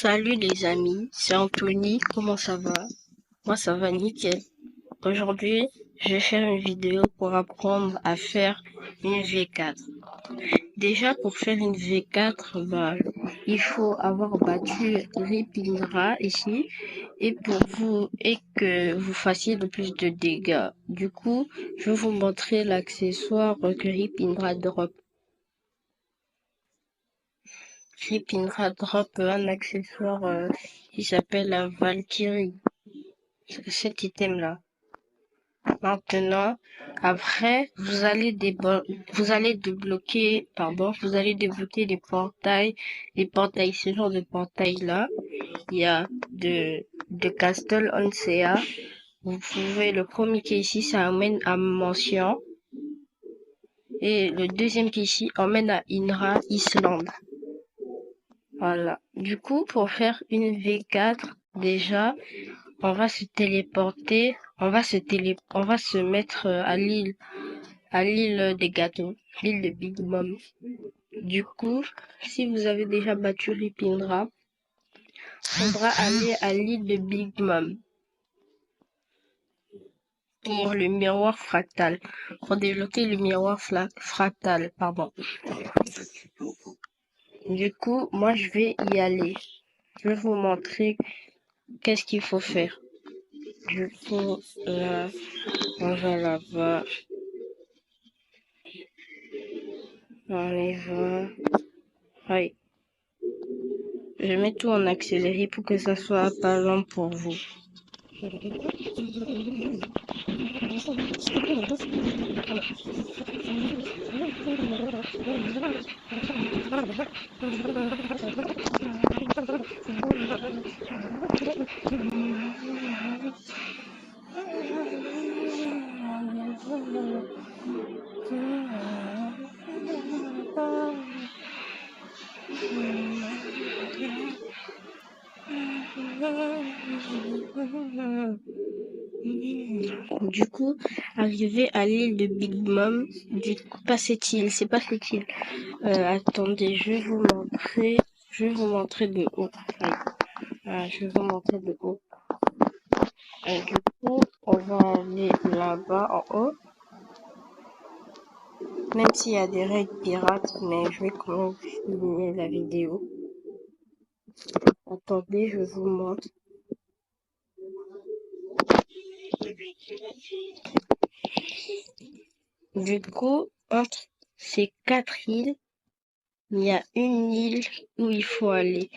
Salut les amis, c'est Anthony, comment ça va? Moi ça va nickel. Aujourd'hui, je vais faire une vidéo pour apprendre à faire une V4. Déjà pour faire une V4, il faut avoir battu Ripindra ici et que vous fassiez le plus de dégâts. Du coup, je vais vous montrer l'accessoire que Ripindra drop. Ripindra drop un accessoire qui s'appelle la Valkyrie. Cet item-là. Maintenant, après, vous allez débloquer les portails, ce genre de portail-là. Il y a de Castle Onsea. Le premier qui est ici, ça amène à Mention. Et le deuxième qui est ici, emmène à Inra Island. Voilà. Du coup, pour faire une V4, déjà, on va se téléporter, on va se mettre à l'île des gâteaux, l'île de Big Mom. Du coup, si vous avez déjà battu Ripindra, faudra aller à l'île de Big Mom pour le miroir fractal, pour débloquer le miroir fractal, pardon. Du coup, moi je vais y aller. Je vais vous montrer qu'est-ce qu'il faut faire. Du coup, là, on va là-bas. On y va. Oui. Je mets tout en accéléré pour que ça soit pas lent pour vous. Du coup, arrivé à l'île de Big Mom, du coup, pas cette île, c'est pas cette île. Attendez, je vais vous montrer de haut. Je vais vous montrer de haut. Du coup, on va aller là-bas en haut. Même s'il y a des raids pirates, mais je vais quand même filmer la vidéo. Attendez, je vous montre. Du coup, entre ces 4 îles, il y a une île où il faut aller.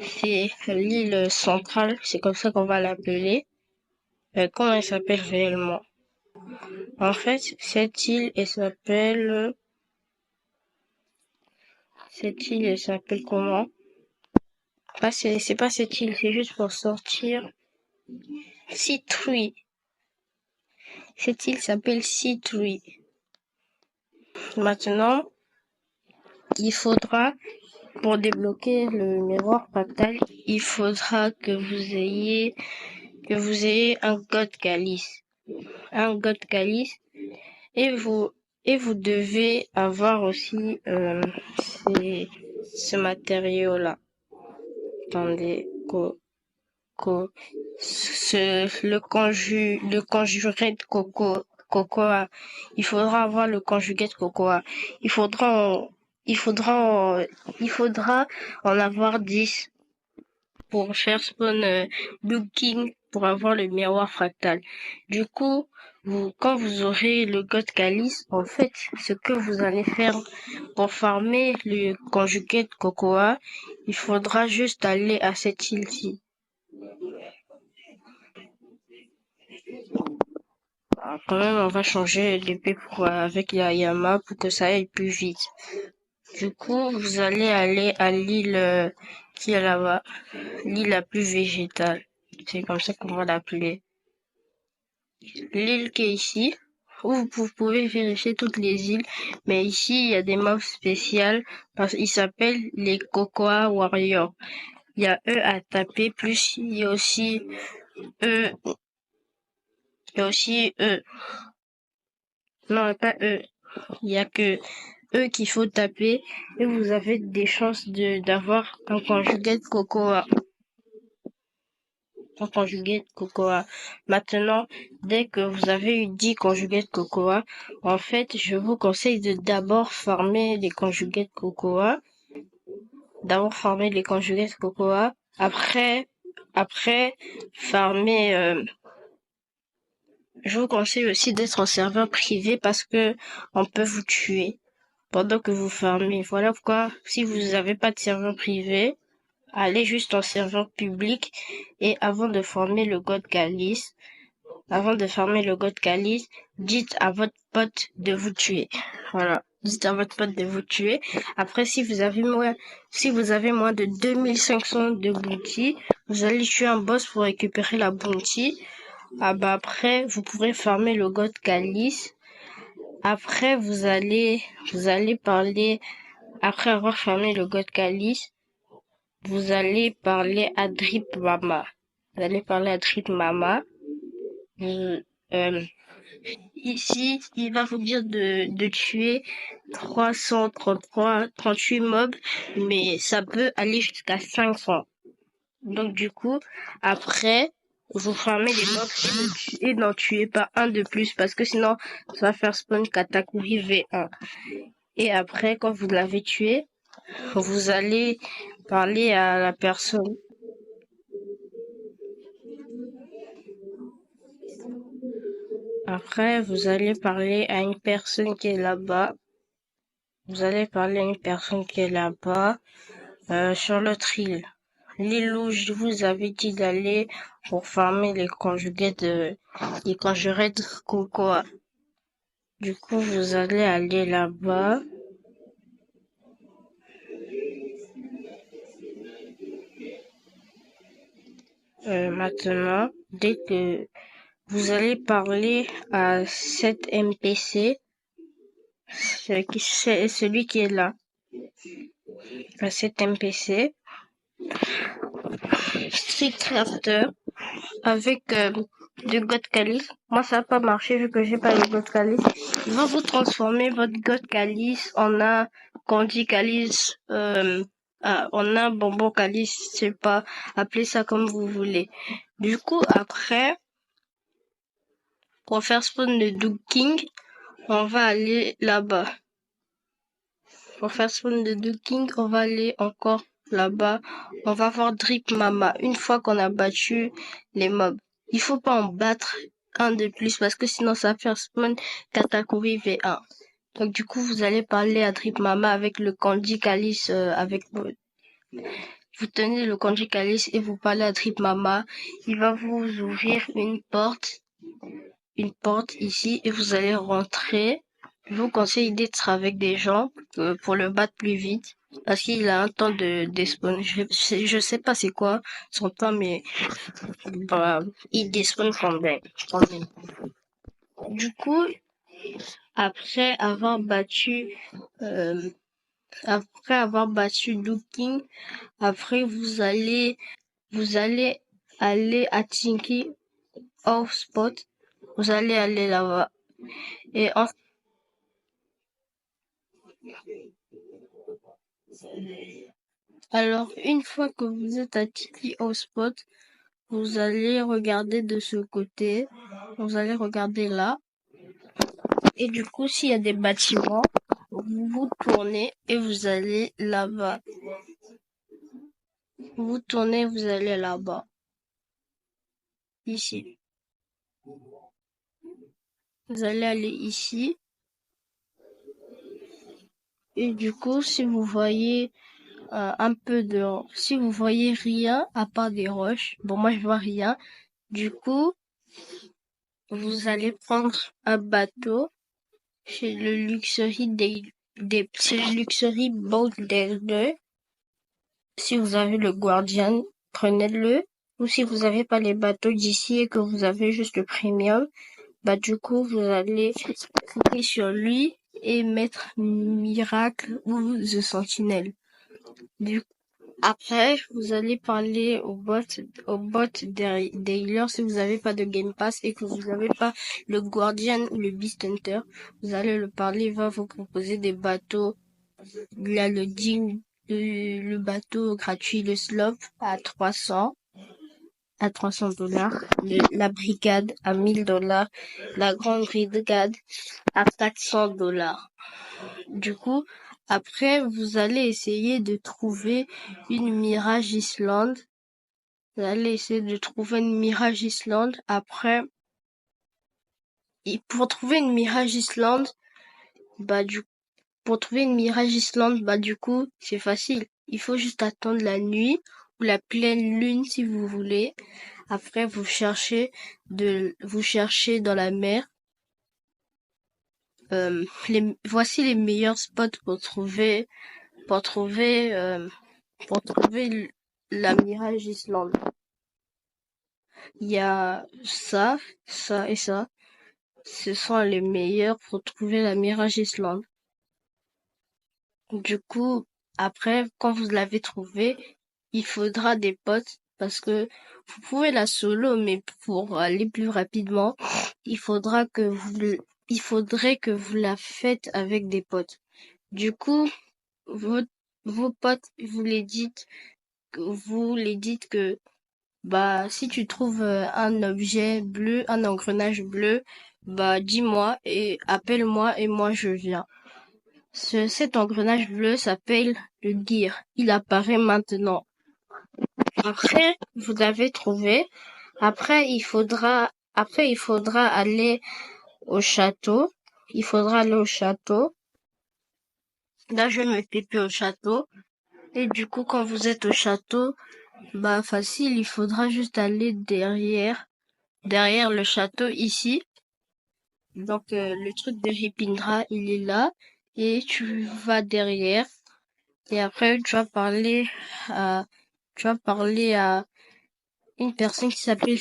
C'est l'île centrale, c'est comme ça qu'on va l'appeler. Comment elle s'appelle réellement? En fait, cette île, elle s'appelle comment? C'est pas cette île, c'est juste pour sortir. Citrui. Cette île s'appelle Citrui. Maintenant, il faudra, pour débloquer le miroir fractal, il faudra que vous ayez un God Calice. Un God Calice. Et vous devez avoir aussi ce matériau-là. Attendez, le conjuré de cocoa. Il faudra avoir le conjugué de cocoa. Il faudra en avoir 10 pour faire spawn Blue King pour avoir le miroir fractal. Du coup, quand vous aurez le God Calice, en fait, ce que vous allez faire pour farmer le conjugué de cocoa, il faudra juste aller à cette île-ci. Quand même, on va changer l'épée avec la Yama pour que ça aille plus vite. Du coup, vous allez aller à l'île qui est là-bas, l'île la plus végétale. C'est comme ça qu'on va l'appeler. L'île qui est ici, où vous pouvez vérifier toutes les îles, mais ici, il y a des mobs spéciales parce qu'ils s'appellent les Cocoa Warriors. Il y a eux à taper, plus il y a aussi eux, il y a aussi eux. Non, pas eux. Il y a que E qu'il faut taper et vous avez des chances d'avoir un conjugué de cocoa. Un conjugué de cocoa. Maintenant, dès que vous avez eu 10 conjugués de cocoa, en fait, je vous conseille de d'abord former les conjugués de cocoa. D'abord former les conjugués de cocoa. Après, former, je vous conseille aussi d'être en serveur privé parce que on peut vous tuer pendant que vous farmez. Voilà pourquoi, si vous n'avez pas de serveur privé, allez juste en serveur public et avant de farmer le god calice, dites à votre pote de vous tuer. Voilà. Dites à votre pote de vous tuer. Après, si vous avez moins de 2500 de bounty, vous allez tuer un boss pour récupérer la bounty. Ah bah après, vous pourrez farmer le god calice. Après, vous allez parler, après avoir farmé le god calice, vous allez parler à Drip Mama. Vous allez parler à Drip Mama. Ici, il va vous dire de tuer 38 mobs, mais ça peut aller jusqu'à 500. Donc du coup, après, vous farmez les mobs et n'en tuez pas un de plus parce que sinon, ça va faire spawn Katakuri V1. Et après, quand vous l'avez tué, vous allez parler à la personne. Après, vous allez parler à une personne qui est là-bas. Vous allez parler à une personne qui est là-bas, sur l'autre île. L'île où je vous avais dit d'aller pour farmer les conjurés de cocoa. Du coup, vous allez aller là-bas. Maintenant, dès que vous allez parler à cet NPC, c'est celui qui est là, à cet NPC, Street Crafter, avec de God Calice. Moi, ça n'a pas marché vu que j'ai pas le God Calice. Il va vous transformer votre God Calice en un Candy Calice, en un bonbon calice, je sais pas, appelez ça comme vous voulez. Du coup, après, pour faire spawn le Doug King, on va aller là-bas. Pour faire spawn le Doug King, on va aller encore là-bas. On va voir Drip Mama une fois qu'on a battu les mobs. Il faut pas en battre un de plus parce que sinon ça va faire spawn Katakuri V1. Donc du coup, vous allez parler à Drip Mama avec le Candy Calice, vous tenez le Candy Calice et vous parlez à Drip Mama. Il va vous ouvrir une porte ici et vous allez rentrer. Je vous conseille d'être avec des gens pour le battre plus vite parce qu'il a un temps de despawn. Je sais pas c'est quoi son temps, mais bah, il despawn quand même. Du coup, après avoir battu euh, Looking, après vous allez aller à Tinky Off Spot. Vous allez aller là-bas. Et alors, une fois que vous êtes à Tinky Off Spot, vous allez regarder de ce côté. Vous allez regarder là. Et du coup, s'il y a des bâtiments, vous vous tournez et vous allez là-bas. Vous tournez, vous allez là-bas. Ici. Vous allez aller ici. Et du coup, si vous voyez si vous voyez rien à part des roches, bon moi je vois rien. Du coup, vous allez prendre un bateau chez le Luxury chez le Luxury Boat Builder. Si vous avez le Guardian, prenez-le. Ou si vous n'avez pas les bateaux d'ici et que vous avez juste le premium, bah du coup vous allez cliquer sur lui et mettre Miracle ou The Sentinel. Après, vous allez parler au bot dealer si vous n'avez pas de Game Pass et que vous n'avez pas le Guardian ou le Beast Hunter. Vous allez le parler, il va vous proposer des bateaux. Il y a le deal, le bateau gratuit, le Slop à 300 dollars, la brigade à 1000 dollars, la grande brigade à 400 dollars. Du coup, après, vous allez essayer de trouver une Mirage Island. Vous allez essayer de trouver une Mirage Island. Après, et pour trouver une Mirage Island, pour trouver une Mirage Island, du coup, c'est facile. Il faut juste attendre la nuit ou la pleine lune si vous voulez. Après, vous cherchez dans la mer. Voici les meilleurs spots pour trouver, la Mirage Island. Il y a ça, ça et ça. Ce sont les meilleurs pour trouver la Mirage Island. Du coup, après, quand vous l'avez trouvé, il faudra des potes parce que vous pouvez la solo, mais pour aller plus rapidement, il faudrait que vous la faites avec des potes. Du coup, vos potes, vous les dites que, si tu trouves un objet bleu, un engrenage bleu, dis-moi et appelle-moi et moi je viens. Cet engrenage bleu s'appelle le gear. Il apparaît maintenant. Après, vous l'avez trouvé. Après, il faudra aller au château. Il faudra aller au château. Là, je vais me piper au château. Et du coup, quand vous êtes au château, facile, il faudra juste aller derrière le château ici. Donc, le truc de Ripindra, il est là. Et tu vas derrière. Et après, tu vas parler à une personne qui s'appelle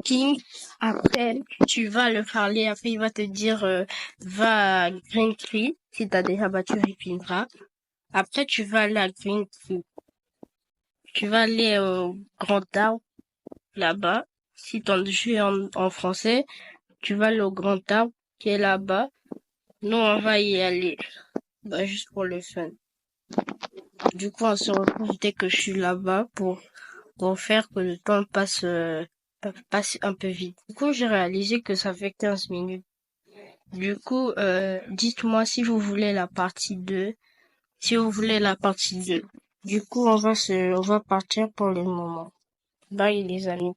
King. Après, tu vas le parler. Après, il va te dire, va à Green Tree, si t'as déjà battu Ripindra. Après, tu vas aller à Green Tree. Tu vas aller au Grand Arbre, là-bas. Si ton jeu est en français, tu vas aller au Grand Arbre, qui est là-bas. Nous, on va y aller. Juste pour le fun. Du coup, on se retrouve dès que je suis là-bas pour faire que le temps passe un peu vite. Du coup, j'ai réalisé que ça fait 15 minutes. Du coup, dites-moi si vous voulez la partie 2. Si vous voulez la partie 2. Du coup, on va partir pour le moment. Bye les amis.